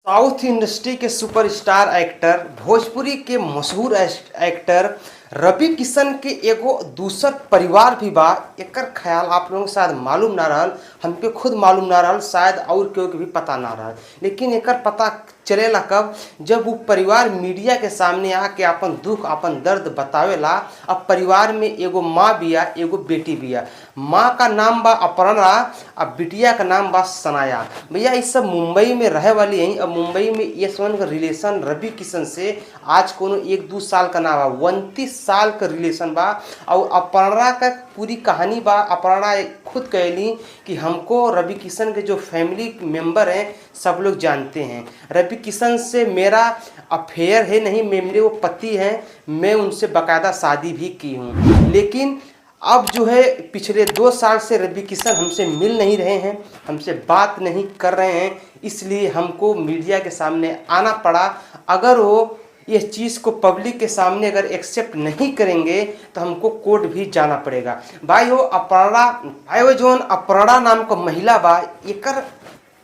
South industry के superstar actor, Bhojpuri के मशहूर एक्टर रवि किशन के एगो दूसर परिवार भी बा। एकर ख्याल आप लोगों को शायद मालूम ना रहल, हमके खुद मालूम ना रहल, शायद और केहू के भी पता ना रहल। लेकिन एकर पता चलेला कब, जब वो परिवार मीडिया के सामने आके अपन दुख अपन दर्द बतावेला। अब परिवार में एगो माँ बिया, एगो बेटी बिया। माँ का नाम बा अपर्णा, अब बिटिया का नाम बा सनाया। भैया ये सब मुंबई में रहे वाली हैं। अब मुंबई में ये सब का रिलेशन रवि किशन से आज कोनो 1-2 साल का ना बा, 29 साल का रिलेशन बा। और अपर्णा का पूरी कहानी बा। अपर्णा खुद कहली कि हमको रवि किशन के जो फैमिली मेंबर हैं सब लोग जानते हैं। रवि किशन से मेरा अफेयर है नहीं, मेरे वो पति हैं, मैं उनसे बाकायदा शादी भी की हूँ। लेकिन अब जो है पिछले 2 साल से रवि किशन हमसे मिल नहीं रहे हैं, हमसे बात नहीं कर रहे हैं, इसलिए हमको मीडिया के सामने आना पड़ा। अगर वो ये चीज़ को पब्लिक के सामने अगर एक्सेप्ट नहीं करेंगे तो हमको कोर्ट भी जाना पड़ेगा। भाई वो अपर्णा नाम का महिला बा, एकर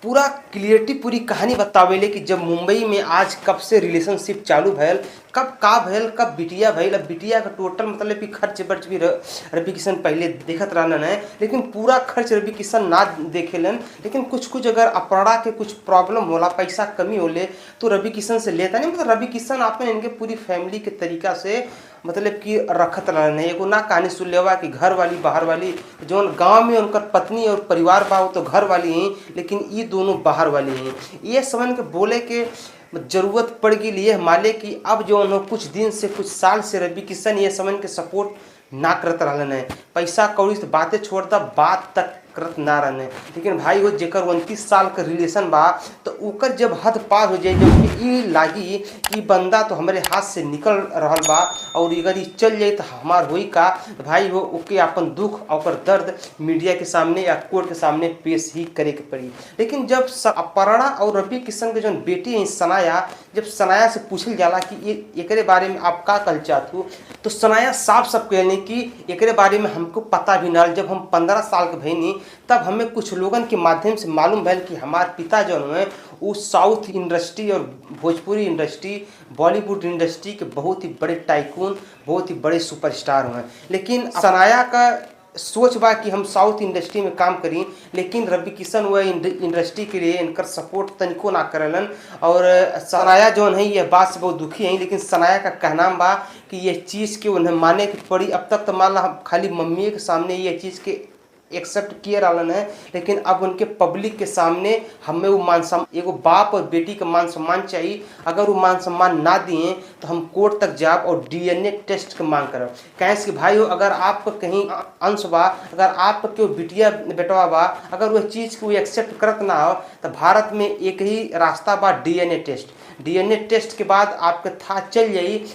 पूरा क्लियरिटी पूरी कहानी बतावेले कि जब मुंबई में आज कब से रिलेशनशिप चालू भैल, कब का भैल, कब बिटिया भैल। अब बिटिया का टोटल मतलब कि खर्च बर्च भी रवि किशन पहले देखत रहलन है, लेकिन पूरा खर्च रवि किशन ना देखेलन। लेकिन कुछ अगर अपर्णा के कुछ प्रॉब्लम होला, पैसा कमी होले तो रवि किशन से लेता नहीं। मतलब रवि किशन आपने इनके पूरी फैमिली के तरीका से मतलब कि रखत रहन है। एगो ना कहानी सुन लेवा कि घर वाली बाहर वाली, जो गांव में उनकर पत्नी और परिवार बा वो तो घर वाली हैं, लेकिन ये दोनों बाहर वाली हैं। ये समझ के बोले के जरूरत पड़ गई लिए माले कि अब जो उन्होंने कुछ दिन से कुछ साल से रवि किशन ये समझ के सपोर्ट ना करत रहलन है। पैसा कौड़ी से बातें छोड़ दा, बात तक करत ना रहने। लेकिन भाई वो जेकर 29 साल का रिलेशन बा तो ओकर जब हद पार हो जाए, जब ये लागी कि बंदा तो हमारे हाथ से निकल रहल बा और अगर ये चल जाए तो हमार होई का, तो भाई वो ओके अपन दुख और दर्द मीडिया के सामने या कोर्ट के सामने पेश ही करे के पड़ी। लेकिन जब अपर्णा और रवि किशन के जो बेटी है सनाया, जब सनाया से पूछल जाला कि एकरे बारे में आप का कल चाहत हो, तो सनाया साफ साफ कहने कि एकरे बारे में हमको पता भी ना। जब हम 15 साल के भईनी तब हमें कुछ लोगन के माध्यम से मालूम भैल कि हमारे पिता जो है वो साउथ इंडस्ट्री और भोजपुरी इंडस्ट्री, बॉलीवुड इंडस्ट्री के बहुत ही बड़े टाइकून, बहुत ही बड़े सुपरस्टार हैं। लेकिन सनाया का सोच बा कि हम साउथ इंडस्ट्री में काम करी, लेकिन रवि किशन वह इंडस्ट्री के लिए इनकर सपोर्ट तनिको ना करलन। और सनाया जो है ये बात से बहुत दुखी है। लेकिन सनाया का कहना बा कि ये चीज़ के उन्हें माने की पड़ी। अब तक तो मान ला खाली मम्मी के सामने ये चीज़ के एक्सेप्ट किए रहलन है, लेकिन अब उनके पब्लिक के सामने हमें वो मान सम्मान, एगो बाप और बेटी का मान सम्मान चाहिए। अगर वो मान सम्मान ना दिए तो हम कोर्ट तक जाब और डीएनए टेस्ट का मांग करब। कैसे कि भाई अगर आपका कहीं अंश बा, अगर आपका क्यों बिटिया बेटवा बा, अगर वह चीज़ को एक्सेप्ट करत ना हो तो भारत में एक ही रास्ता बा, डीएनए टेस्ट। डीएनए टेस्ट के बाद आपके था चल जाई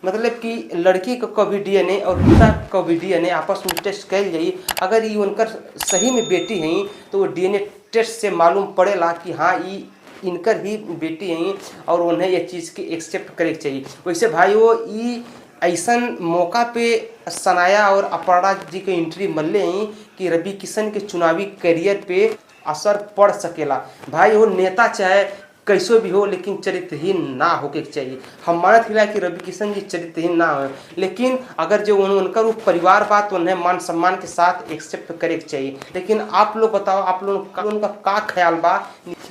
मतलब कि लड़की का भी डीएनए और पिता का भी डीएनए आपस में टेस्ट कैल जाई। अगर ये उनकर सही में बेटी हैं तो वो डीएनए टेस्ट से मालूम पड़ेला कि हाँ ये इनकर ही बेटी हैं और उन्हें ये चीज़ की एक्सेप्ट करे चाहिए। वैसे भाई वो ये ऐसा मौका पे सनाया और अपर्णा जी के एंट्री मल्ले हैं कि रवि किशन के चुनावी करियर पे असर पड़ सकेला। भाई वो नेता चाहे कैसो भी हो, लेकिन चरित्रहीन ना होके चाहिए। हम मानत हिला कि रवि किशन जी चरित्रहीन ना हो, लेकिन अगर जो उनका वो परिवार बात तो उन्हें मान सम्मान के साथ एक्सेप्ट करे के चाहिए। लेकिन आप लोग बताओ, आप लोगों का ख्याल बा,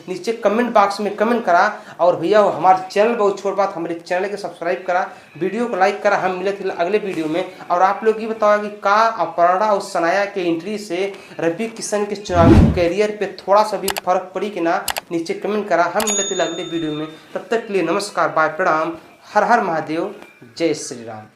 नीचे कमेंट बॉक्स में कमेंट करा। और भैया हमारे चैनल बहुत छोट बात, हमारे चैनल के सब्सक्राइब करा, वीडियो को लाइक करा। हम मिले थे अगले वीडियो में। और आप लोग ये बताओ कि का अपर्णा और सनाया के एंट्री से रवि किशन के चुनावी कैरियर पे थोड़ा सा भी फर्क पड़ी कि ना, नीचे कमेंट करा। हम मिले थे अगले वीडियो में, तब तक के लिए नमस्कार, बाय, प्रणाम, हर हर महादेव, जय श्री राम।